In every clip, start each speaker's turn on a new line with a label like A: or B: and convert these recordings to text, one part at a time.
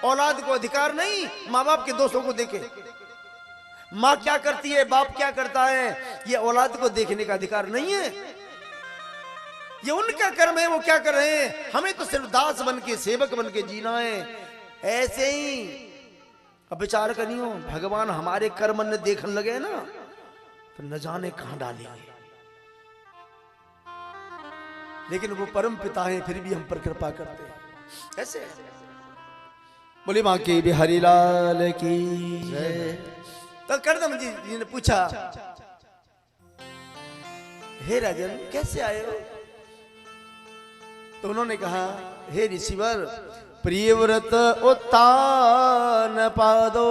A: औलाद को अधिकार नहीं माँ बाप के दोषों को देखे। माँ क्या करती है, बाप क्या करता है, ये औलाद को देखने का अधिकार नहीं है। ये उनका कर्म है, वो क्या कर रहे हैं। हमें तो सिर्फ दास बन के, सेवक बन के जीना है। ऐसे ही अब विचार करियो, भगवान हमारे कर्म ने देखने लगे ना तो न जाने कहां डालेंगे। लेकिन वो परम पिता है, फिर भी हम पर कृपा करते हैं। ऐसे बोले मां की बिहारी लाल की जय। तो करदम जी ने पूछा, हे राजन कैसे आए हो? तो उन्होंने कहा, हे ऋषिवर, प्रियव्रत उत्तान पादो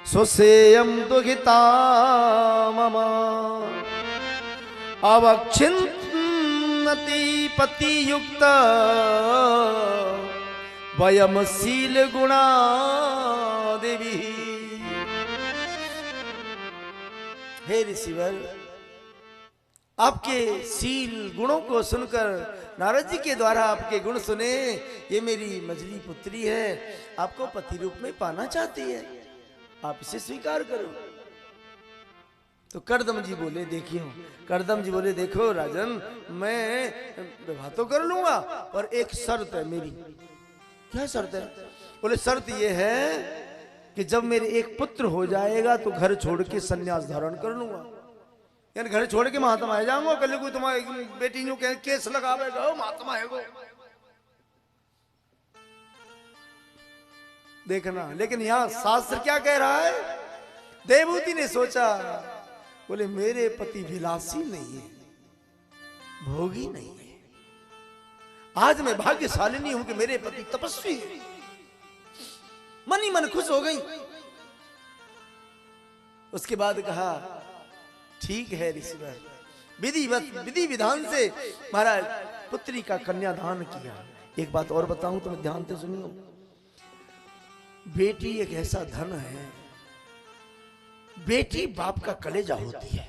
A: सुसेयम दुखिता मम अवक्षिन्नति पति युक्त वयम शील गुणा देवी। हे ऋषिवर, आपके शील गुणों को सुनकर नारद जी के द्वारा आपके गुण सुने, ये मेरी मझली पुत्री है, आपको पति रूप में पाना चाहती है, आप इसे स्वीकार करो। तो करदम जी बोले, देखियो, करदम जी बोले, देखो राजन, मैं विवाह तो कर लूंगा पर एक शर्त है मेरी। क्या शर्त है? बोले शर्त ये है कि जब मेरे एक पुत्र हो जाएगा तो घर छोड़ के संन्यास धारण कर लूंगा। यानी घर छोड़ के महात्मा आ जाऊंगा। कल कोई तुम्हारी बेटी न्यू केस लगावेगा, महात्मा है वो, देखना। लेकिन यहाँ शास्त्र क्या कह रहा है? देवहूति ने सोचा, बोले मेरे पति विलासी नहीं है, भोगी नहीं है। आज मैं भाग्यशालिनी हूं कि मेरे पति तपस्वी है। मन ही मन खुश हो गई। उसके बाद कहा, ठीक है ऋषिवर, विधि विधान से महाराज पुत्री का कन्यादान किया। एक बात और बताऊं, तुम ध्यान से सुनियो। बेटी एक ऐसा धन है, बेटी बाप का कलेजा होती है।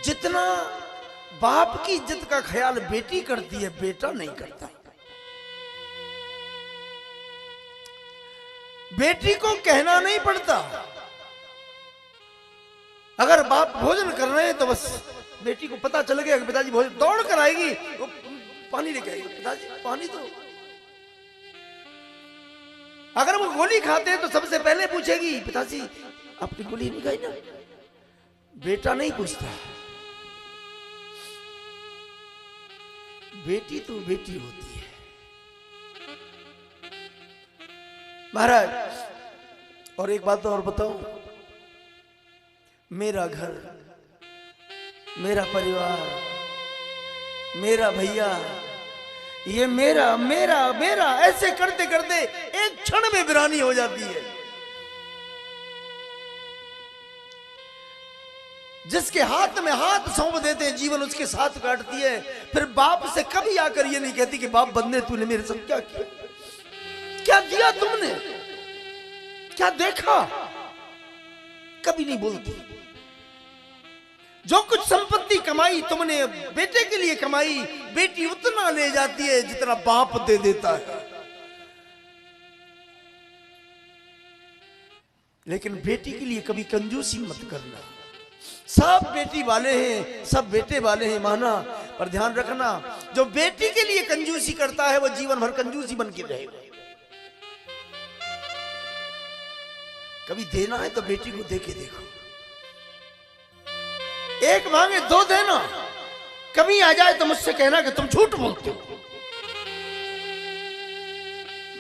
A: जितना बाप की इज्जत का ख्याल बेटी करती है, बेटा नहीं करता। बेटी को कहना नहीं पड़ता। अगर बाप भोजन कर रहे हैं तो बस बेटी को पता चल गया कि पिताजी भोजन, दौड़ कर आएगी, वो पानी लेके आएगी, पिताजी पानी दो। अगर वो गोली खाते हैं तो सबसे पहले पूछेगी, पिताजी आपने गोली नहीं खाई ना? बेटा नहीं पूछता। बेटी तो बेटी होती है महाराज। और एक बात और बताओ, मेरा घर, मेरा परिवार, मेरा भैया, ये मेरा मेरा मेरा ऐसे करते करते एक क्षण में वीरानी हो जाती है। जिसके हाथ में हाथ सौंप देते हैं, जीवन उसके साथ काटती है। फिर बाप से कभी आकर ये नहीं कहती कि बाप बंदे तूने मेरे साथ क्या किया, क्या दिया तुमने, क्या देखा, कभी नहीं बोलती। जो कुछ संपत्ति कमाई तुमने बेटे के लिए कमाई, बेटी उतना ले जाती है जितना बाप दे देता है। लेकिन बेटी के लिए कभी कंजूसी मत करना। सब बेटी वाले हैं, सब बेटे वाले हैं माना, पर ध्यान रखना, जो बेटी के लिए कंजूसी करता है वो जीवन भर कंजूसी बन के रहेगा। कभी देना है तो बेटी को दे के देखो। एक मांगे दो देना। कभी आ जाए तो मुझसे कहना कि तुम झूठ बोलते हो।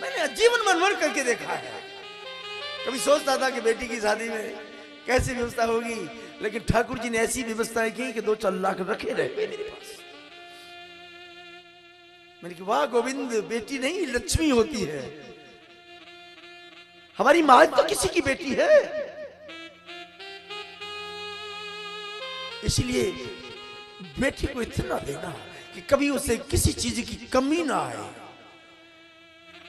A: मैंने जीवन मन मर करके देखा है। कभी सोचता था कि बेटी की शादी में कैसी व्यवस्था होगी, लेकिन ठाकुर जी ने ऐसी व्यवस्थाएं की कि 2-4 लाख रखे रहे मेरे पास। मैंने कहा वाह गोविंद, बेटी नहीं लक्ष्मी होती है। हमारी मां तो किसी की बेटी है। इसलिए बेटी को इतना देना कि कभी उसे किसी चीज की कमी ना आए।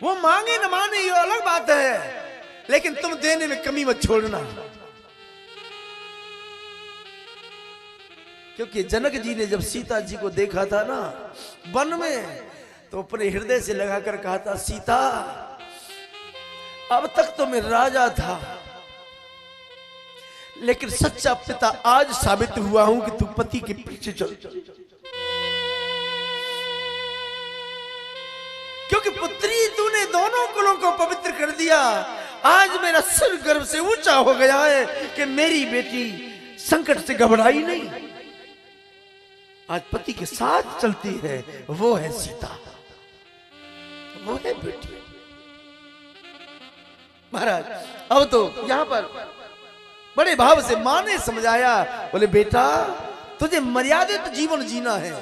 A: वो मांगे न माने ये अलग बात है, लेकिन तुम देने में कमी मत छोड़ना। क्योंकि जनक जी ने जब सीता जी को देखा था ना वन में, तो अपने हृदय से लगाकर कहा था, सीता अब तक तो मैं राजा था, लेकिन सच्चा पिता आज साबित हुआ हूं कि तू पति के पीछे चल। क्योंकि पुत्री तूने दोनों कुलों को पवित्र कर दिया। आज मेरा सिर गर्व से ऊंचा हो गया है कि मेरी बेटी संकट से घबराई नहीं, आज पति के साथ चलती है। वो है सीता, वो है बेटी। महाराज अब तो यहां पर बड़े भाव से मां ने समझाया, बोले बेटा तुझे मर्यादित जीवन जीना है,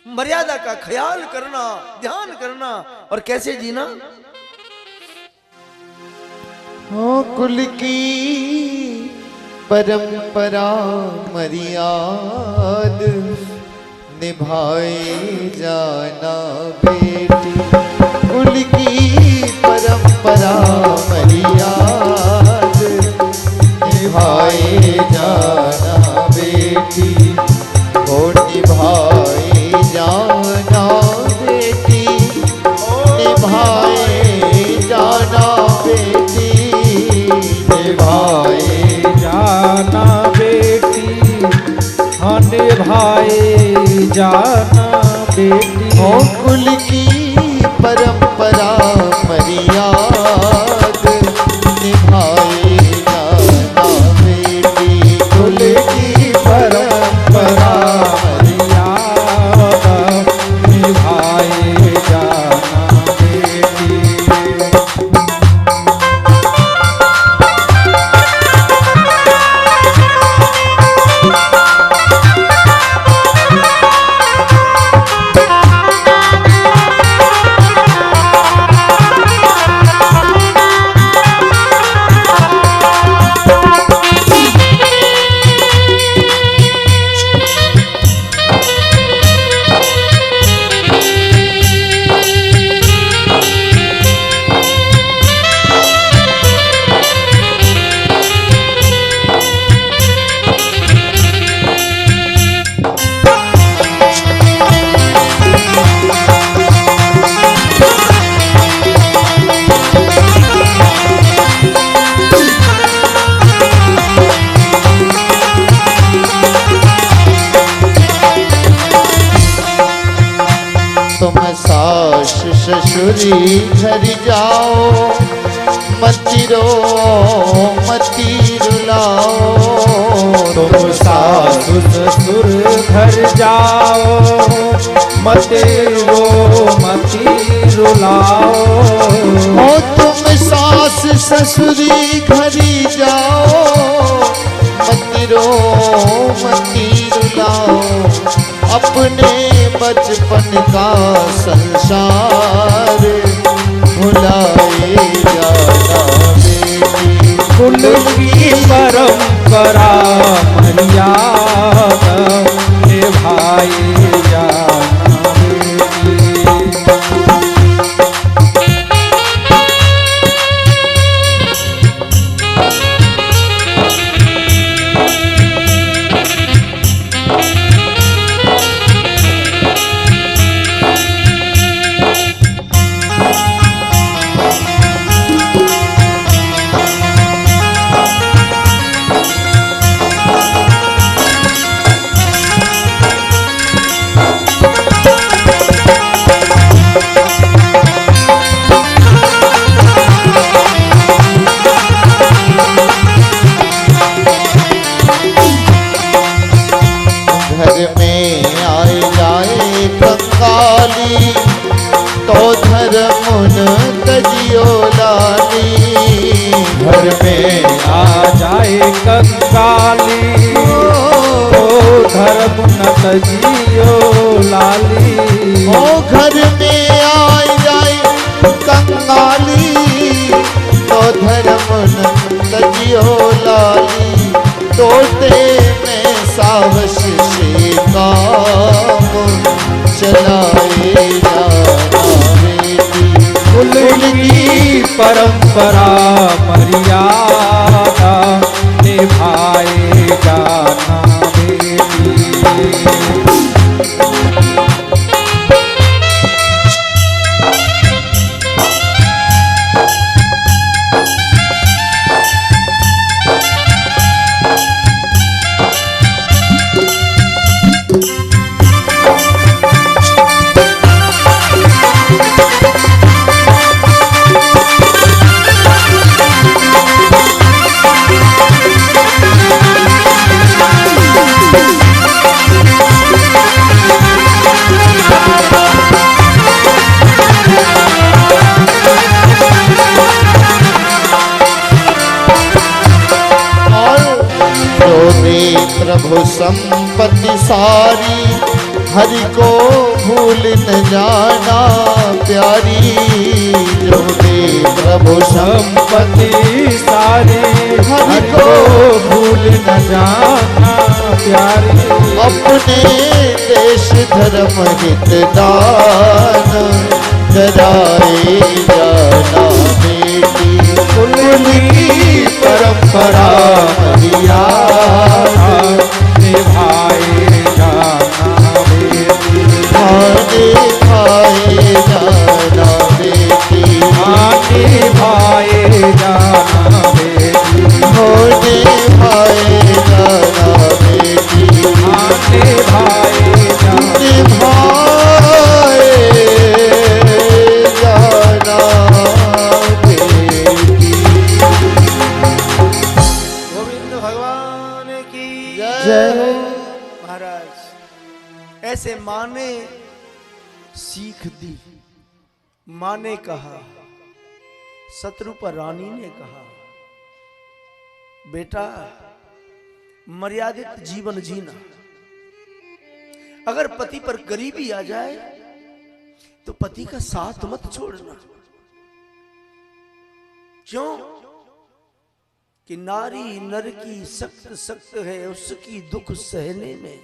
A: मर्यादा का ख्याल करना, ध्यान करना, और कैसे जीना।
B: हो कुल की परंपरा मर्याद निभाए जाना बेटी, कुल की परंपरा मर्याद निभाए जाना बेटी, हो निभाए जाना बेटी, निभाए जाना बेटी, निभाए
C: जाना बेटी, हाँ निभाए जाना बेटी।
B: हो कुल की परंपरा मर्याद निभाए जाना बेटी, कुल की परंपरा
C: मर्यादा निभाए जाना बेटी।
B: तुम सास ससुरी घर जाओ, मती रो मती रुलाओ,
C: तुम सासु ससुर घर जाओ, मते रो मती रुलाओ।
B: हो तुम सास ससुरी घरी जाओ, मती रो मती रुलाओ, अपने बचपन का संसार भुलाए जाना बेटी,
C: कुल की परंपरा मर्यादा निभाए जाना बेटी।
B: घर में आए जाए कंगाली, तो धर्म न तजियो लाली,
C: घर में आ जाए कंगाली, तो धर्म न तजियो लाली।
B: ओ घर में आए जाए कंगाली, तो धर्म न तजियो लाली, तोते में सावश से काम चलाए जाना बेटी,
C: कुल की परंपरा मर्यादा निभाए जाना बेटी।
B: प्रभु संपत्ति सारी, हरि को भूल न जाना प्यारी। जो दे प्रभु
C: संपत्ति सारी,
B: हरि को
C: भूल न जाना प्यारी।
B: अपने देश धर्म हित दान, कराए जाना बेटी।
C: कुल की परंपरा मर्यादा, निभाए जाना बेटी।
B: निभाए जाना बेटी।
C: निभाए जाना बेटी।
B: निभाए जाना बेटी।
C: निभाए जाना
B: निभाए जाना बेटी।
A: गोविंद भगवान की
B: जय।
A: महाराज ऐसे माँ ने सीख दी, माँ ने कहा, शत्रु पर रानी ने कहा, बेटा मर्यादित जीवन जीना। अगर पति पर गरीबी आ जाए तो पति का साथ मत छोड़ना। क्यों कि नारी नर की सख्त सख्त है उसकी दुख सहने में।